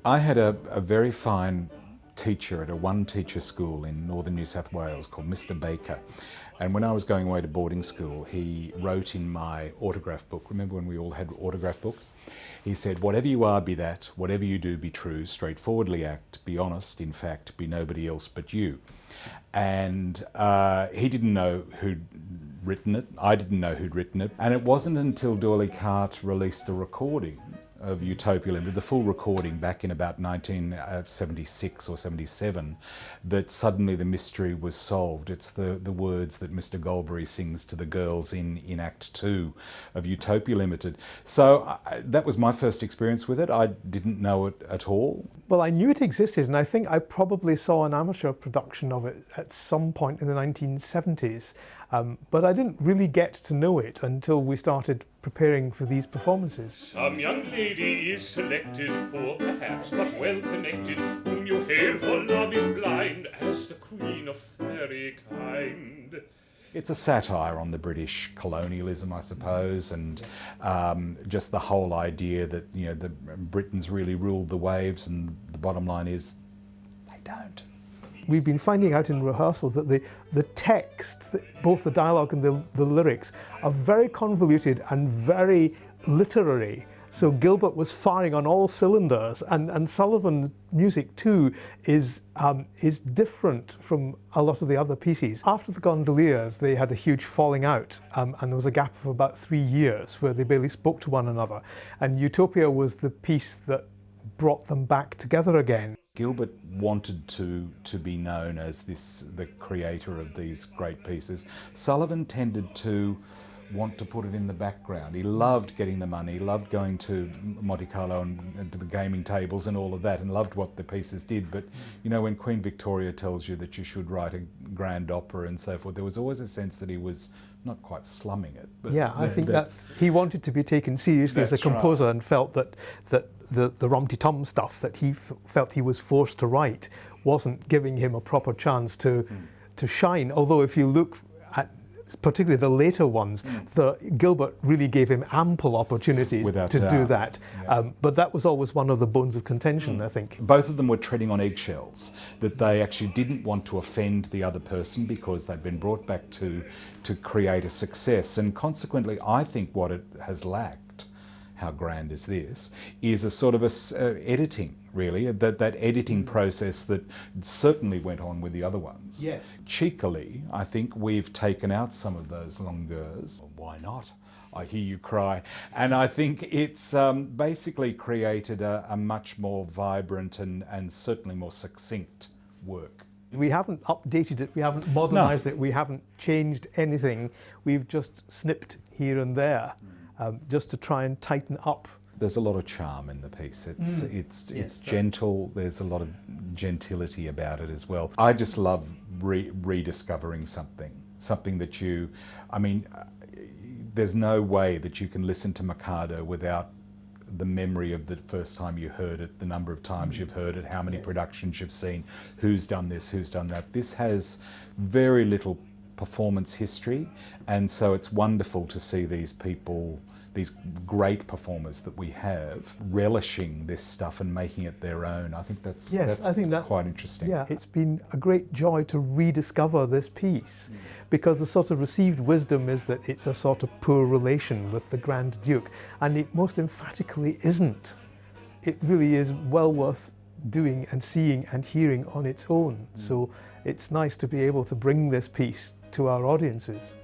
I had a very fine teacher at a one-teacher school in northern New South Wales called Mr. Baker. And when I was going away to boarding school, he wrote in my autograph book, remember when we all had autograph books? He said, "Whatever you are, be that. Whatever you do, be true. Straightforwardly act. Be honest. In fact, be nobody else but you." And he didn't know who'd written it. I didn't know who'd written it. And it wasn't until D'Oyly Carte released a recording of Utopia Limited, the full recording back in about 1976 or 77, that suddenly the mystery was solved. It's the words that Mr. Golbery sings to the girls in Act 2 of Utopia Limited. So that was my first experience with it. I didn't know it at all. Well, I knew it existed, and I think I probably saw an amateur production of it at some point in the 1970s, but I didn't really get to know it until we started preparing for these performances. Some young lady is selected, poor perhaps, but well connected, whom you hail for love is blind, as the queen of fairy kind. It's a satire on the British colonialism, I suppose, and just the whole idea that, you know, the Britons really ruled the waves, and the bottom line is they don't. We've been finding out in rehearsals that the text, both the dialogue and the lyrics, are very convoluted and very literary. So Gilbert was firing on all cylinders, and Sullivan's music too is different from a lot of the other pieces. After the Gondoliers, they had a huge falling out, and there was a gap of about 3 years where they barely spoke to one another. And Utopia was the piece that brought them back together again. Gilbert wanted to be known as the creator of these great pieces. Sullivan tended to want to put it in the background. He loved getting the money, loved going to Monte Carlo and to the gaming tables and all of that, and loved what the pieces did. But, you know, when Queen Victoria tells you that you should write a grand opera and so forth, there was always a sense that he was not quite slumming it. But yeah, I think he wanted to be taken seriously as a composer, right, and felt that the rum-ti-tum stuff that he felt he was forced to write wasn't giving him a proper chance to shine. Although if you look at particularly the later ones, Gilbert really gave him ample opportunities to do that. Yeah. But that was always one of the bones of contention, I think. Both of them were treading on eggshells, that they actually didn't want to offend the other person because they'd been brought back to create a success. And consequently, I think what it has lacked, how grand is this, is a sort of editing, really, that editing process that certainly went on with the other ones. Yes. Cheekily, I think we've taken out some of those longueurs. Why not? I hear you cry. And I think it's basically created a much more vibrant and certainly more succinct work. We haven't updated it, we haven't modernised it, we haven't changed anything. We've just snipped here and there. Just to try and tighten up. There's a lot of charm in the piece. It's gentle. There's a lot of gentility about it as well. I just love rediscovering something that there's no way that you can listen to Mikado without the memory of the first time you heard it, the number of times you've heard it, how many productions you've seen, who's done this, who's done that. This has very little performance history, and so it's wonderful to see these people, these great performers that we have, relishing this stuff and making it their own. I think that's quite interesting. Yeah, it's been a great joy to rediscover this piece, because the sort of received wisdom is that it's a sort of poor relation with the Grand Duke, and it most emphatically isn't. It really is well worth doing and seeing and hearing on its own. So it's nice to be able to bring this piece to our audiences.